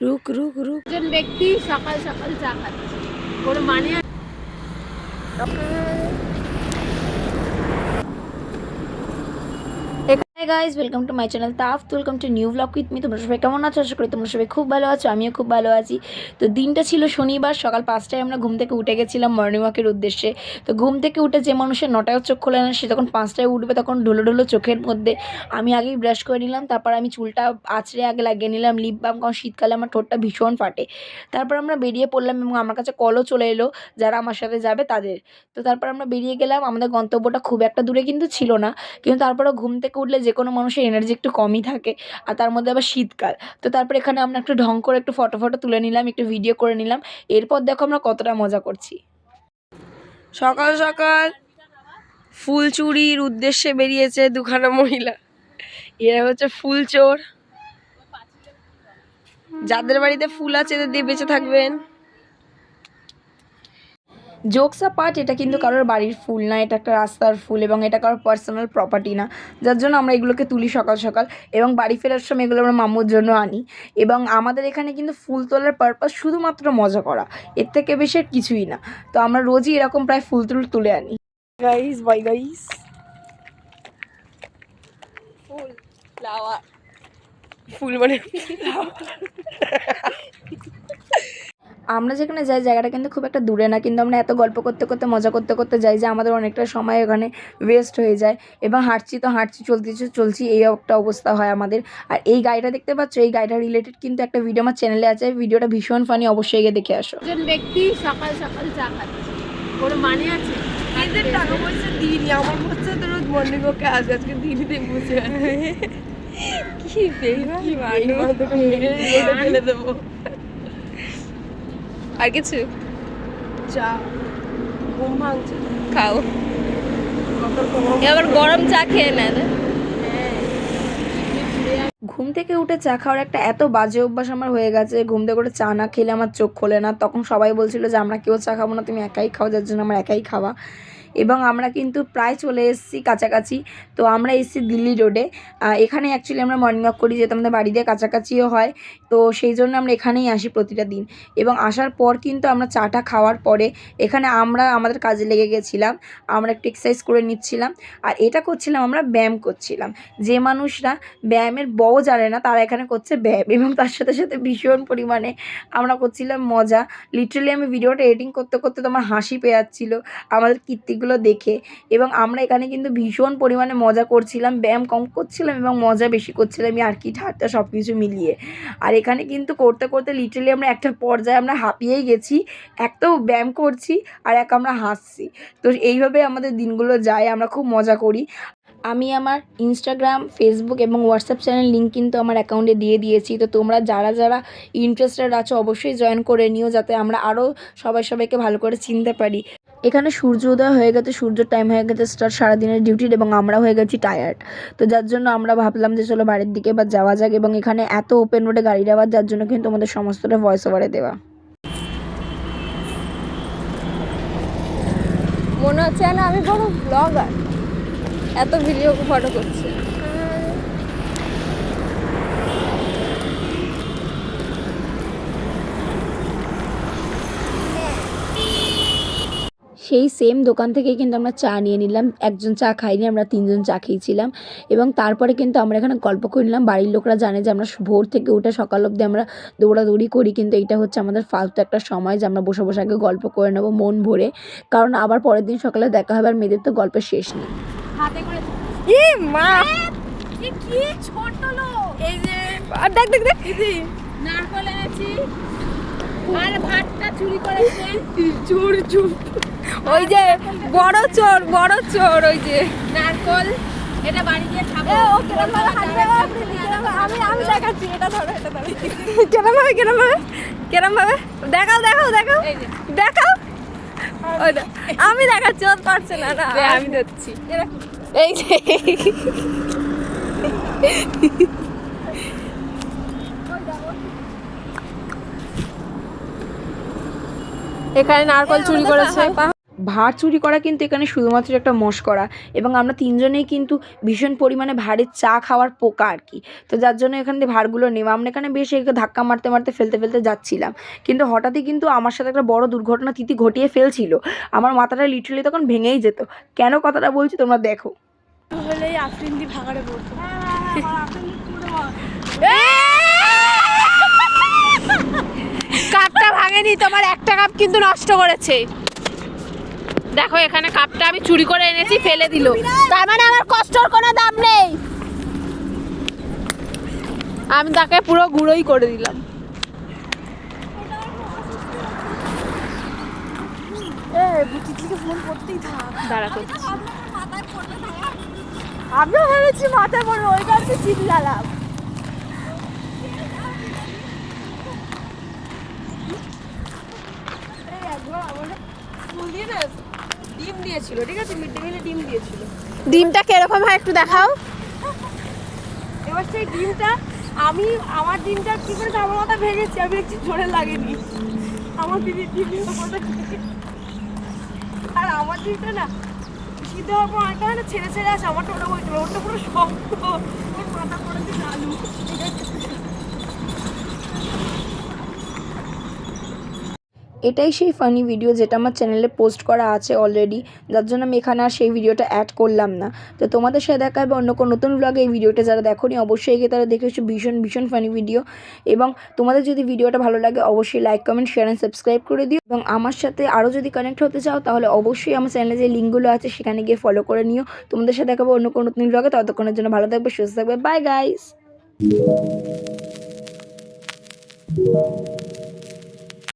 রুক রুক রুক একজন ব্যক্তি সকাল সকাল চা খাচ্ছে, কোনো মানে guys welcome to my channel তাফ, welcome to new vlog with me. তোমরা সবাই কেমন আছো? আশা করি তোমরা সবাই খুব ভালো আছো, আমিও খুব ভালো আছি। তো দিনটা ছিল শনিবার, সকাল 5টায় আমরা ঘুম থেকে উঠে গেছিলাম মর্নিং ওয়াকের উদ্দেশ্যে। তো ঘুম থেকে উঠে যে মানুষের 9টায় চোখ খোলে না, সে যখন 5টায় উঠবে তখন ঢোলো ঢোলো চোখের মধ্যে আমি আগেই ব্রাশ করে নিলাম। তারপর আমি চুলটা আঁচড়ে আগে লাগিয়ে নিলাম লিপ বাম, কারণ শীতকালে আমার ঠোঁটটা ভীষণ ফাটে। তারপর আমরা বেরিয়ে পড়লাম এবং আমার কাছে কলও চলে এলো যারা আমার সাথে যাবে তাদের। তো তারপর আমরা বেরিয়ে গেলাম। আমাদের গন্তব্যটা খুব একটা দূরে কিন্তু ছিল না, কিন্তু তারপরেও ঘুম থেকে উঠলে যে কোনো মানুষের এনার্জি একটু কমই থাকে, আর তার মধ্যে আবার শীতকাল। তো তারপর এখানে আমরা একটু ঢং করে একটু ফটো তুলে নিলাম, একটু ভিডিও করে নিলাম। এরপর দেখো আমরা কতটা মজা করছি। সকাল সকাল ফুল চুরির উদ্দেশ্যে বেরিয়েছে দুখানা মহিলা। এরা হচ্ছে ফুল চোর, যাদের বাড়িতে ফুল আছে এদের দিয়ে বেঁচে থাকবেন। জোকস পার্ট, এটা কিন্তু কারোর বাড়ির ফুল না, এটা একটা রাস্তার ফুল এবং এটা কারোর পার্সোনাল প্রপার্টি না, যার জন্য আমরা এগুলোকে তুলি সকাল সকাল এবং বাড়ি ফেরার সময় এগুলো আমরা মাম্মুর জন্য আনি। এবং আমাদের এখানে কিন্তু ফুল তোলার পারপাস শুধুমাত্র মজা করা, এর থেকে বেশি আর কিছুই না। তো আমরা রোজই এরকম প্রায় ফুল তুলে আনি। গাইস বাই গাইস, ফুল ফ্লাওয়ার, ফুল মানে আমরা যেখানে যাই জায়গাটা কিন্তু খুব একটা দূরে না, কিন্তু আমরা এত গল্প করতে করতে মজা করতে করতে যাই যে আমাদের অনেকটা সময় ওখানে ওয়েস্ট হয়ে যায়। এবং হাঁটছি চলছি এই একটা অবস্থা হয় আমাদের। আর এই গাড়িটা দেখতে পাচ্ছ, এই গাড়িটা রিলেটেড কিন্তু একটা ভিডিও আমার চ্যানেলে আছে, ভিডিওটা ভীষণ ফানি, অবশ্যই গিয়ে দেখে আসো। একজন ব্যক্তি সকাল সকাল চা খাচ্ছে, কোনো মানে আছে? এদের টাকা পয়সা দিইনি, আমার হচ্ছে তো রোজ মর্নিং ওকে আজকে দিইনিতে বুঝে কি ফেলে দেবো। আর কিছু চা ঘুম ভাঙছে, খাও এবার গরম চা খেয়ে নেন। ঘুম থেকে উঠে চা খাওয়ার একটা এত বাজে অভ্যাস আমার হয়ে গেছে, ঘুম থেকে উঠে চা না খেলে আমার চোখ খোলে না। তখন সবাই বলছিল যে আমরা কেউ চা খাবো না, তুমি একাই খাও, যার জন্য আমার একাই খাওয়া। এবং আমরা কিন্তু প্রায় চলে এসেছি কাছাকাছি। তো আমরা এসেছি দিল্লি রোডে। এখানে অ্যাকচুয়ালি আমরা মর্নিং ওয়াক করি, যেহেতু আমাদের বাড়ি দিয়ে কাছাকাছিও হয়, তো সেই জন্য আমরা এখানেই আসি প্রতিটা দিন। এবং আসার পর কিন্তু আমরা চাটা খাওয়ার পরে এখানে আমরা আমাদের কাজে লেগে গেছিলাম, আমরা একটু এক্সারসাইজ করে নিচ্ছিলাম। আর এটা করছিলাম, আমরা ব্যায়াম করছিলাম। যে মানুষরা ব্যায়ামের বও জানে না তারা এখানে করছে ব্যায়াম, এবং তার সাথে সাথে ভীষণ পরিমাণে আমরা করছিলাম মজা। লিটারালি আমি ভিডিওটা এডিটিং করতে করতে তোমার হাসি পেয়ে যাচ্ছিলো আমাদের কীর্তিগুলো দেখে। এবং আমরা এখানে কিন্তু ভীষণ পরিমাণে মজা করছিলাম, ব্যায়াম কম করছিলাম এবং মজা বেশি করছিলাম, আর কি ঠাট্টা সব কিছু মিলিয়ে। আর এখানে কিন্তু করতে করতে লিটারালি আমরা একটা পর্যায়ে আমরা হাঁপিয়েই গেছি, এক তো ব্যায়াম করছি আর এক আমরা হাসছি। তো এইভাবে আমাদের দিনগুলো যায়, আমরা খুব মজা করি। আমি আমার ইনস্টাগ্রাম, ফেসবুক এবং হোয়াটসঅ্যাপ চ্যানেল লিঙ্ক কিন্তু আমার অ্যাকাউন্টে দিয়ে দিয়েছি। তো তোমরা যারা যারা ইন্টারেস্টেড আছো অবশ্যই জয়েন করে নিও, যাতে আমরা আরও সবাইকে ভালো করে চিনতে পারি। এখানে সূর্য উদয় হয়ে গেছে, সূর্যের টাইম হয়ে গেছে স্টার্ট সারাদিনের ডিউটির, এবং আমরা হয়ে গেছি টায়ার্ড। তো যার জন্য আমরা ভাবলাম যে চলো বাড়ির দিকে বা যাওয়া যাক। এবং এখানে এত ওপেন রোডে গাড়ির আওয়াজ, যার জন্য কিন্তু আমাদের সমস্তটা ভয়েস ওভারে দেওয়া। মনে হচ্ছে না আমি বড় ব্লগার, এত ভিডিও ফটো করছি। সেই সেম দোকান থেকেই কিন্তু আমরা চা নিয়ে নিলাম, একজন চা খাইনি, আমরা 3জন চা খেয়েছিলাম। এবং তারপরে কিন্তু আমরা এখানে গল্প করে নিলাম। বাড়ির লোকরা জানে যে আমরা ভোর থেকে উঠে সকাল অবধি আমরা দৌড়াদৌড়ি করি, কিন্তু এইটা হচ্ছে আমাদের ফালতু একটা সময় যে আমরা বসে বসে আগে গল্প করে নেবো মন ভরে, কারণ আবার পরের দিন সকালে দেখা হবে, আর মেয়েদের তো গল্পের শেষ নেই। হাতে করে মা কি ছোট লোক, এই যে দেখ দিদি নারকল এনেছি আর ভাতটা চুরি করেছে। চুর ওই যে বড় চোর ওই যে নারকল, এটা বাড়ি গিয়ে খাবো। ও কেরম ভাবে হাঁটবে, আমি দেখাচ্ছি, এটা ধরো কেরম ভাবে দেখাও ওই আমি দেখাচ্ছি, ও পারছে না আমি ধরছি। এই যে এখানে নারকল চুরি করেছে। ভাঁড় চুরি করা কিন্তু এখানে শুধুমাত্র একটা মশকরা, এবং আমরা তিনজনেই কিন্তু ভীষণ পরিমাণে ভাঁড়ের চা খাওয়ার পোকা আর কি। তো যার জন্য এখান থেকে ভাঁড়গুলো নেওয়া, আমরা এখানে বেশ ধাক্কা মারতে মারতে ফেলতে ফেলতে যাচ্ছিলাম, কিন্তু হঠাৎই কিন্তু আমার সাথে একটা বড় দুর্ঘটনা তিথি ঘটিয়ে ফেলছিল। আমার মাথাটা লিটারালি তখন ভেঙেই যেত। কেন কথাটা বলছি তোমরা দেখো। হলেই আফরিন্দি ভাগাড়ে পড়তো। কাপটা ভাঙেনি, তোমার একটা কাপ কিন্তু নষ্ট করেছে। দেখো এখানে কাপটা আমি চুরি করে এনেছি, ফেলে দিল, তার মানে আমার কষ্টর কোনো দাম নেই। আমি তাকে পুরো গুঁড়োই করে দিলাম। ফোন করতেই থাক, দাঁড়া করছি। আমিও ভেবেছি মাথায় পড়বে, ওই কারণে চিল্লালাম। ডিম দিয়েছিল, ঠিক আছে, মিড ডে মিলে ডিম দিয়েছিল। ডিমটা কিরকম হয় একটু দেখাও। এবার সেই ডিমটা আমার ডিমটা কি করে আমার মাথা ভেঙেছি, আমি একটু জোরে লাগেনি। আমার দিদির ডিমের মাথা, আর আমার ডিমটা না সিদ্ধ হওয়ার পর অনেকটা না ছেড়ে ছেড়ে আছে। আমারটা ওটা বলছিল, ওটা পুরো শক্ত, ওর মাথা পড়েছে আলু। এটাই সেই ফানি ভিডিও যেটা আমার চ্যানেলে পোস্ট করা আছে অলরেডি, যার জন্য আমি এখানে আর সেই ভিডিওটা অ্যাড করলাম না। তো তোমাদের সাথে দেখা হবে অন্য কোনো নতুন ব্লগে। এই ভিডিওটা যারা দেখোনি অবশ্যই গিয়ে তারা দেখে এসো, ভীষণ ভীষণ ফানি ভিডিও। এবং তোমাদের যদি ভিডিওটা ভালো লাগে অবশ্যই like, comment, share and subscribe করে দিও। এবং আমার সাথে আরও যদি কানেক্ট হতে চাও তাহলে অবশ্যই আমার চ্যানেলে যে লিঙ্কগুলো আছে সেখানে গিয়ে ফলো করে নিও। তোমাদের সাথে দেখা হবে অন্য কোনো নতুন ব্লগে। ততক্ষণের জন্য ভালো থাকবে, সুস্থ থাকবে। Bye guys.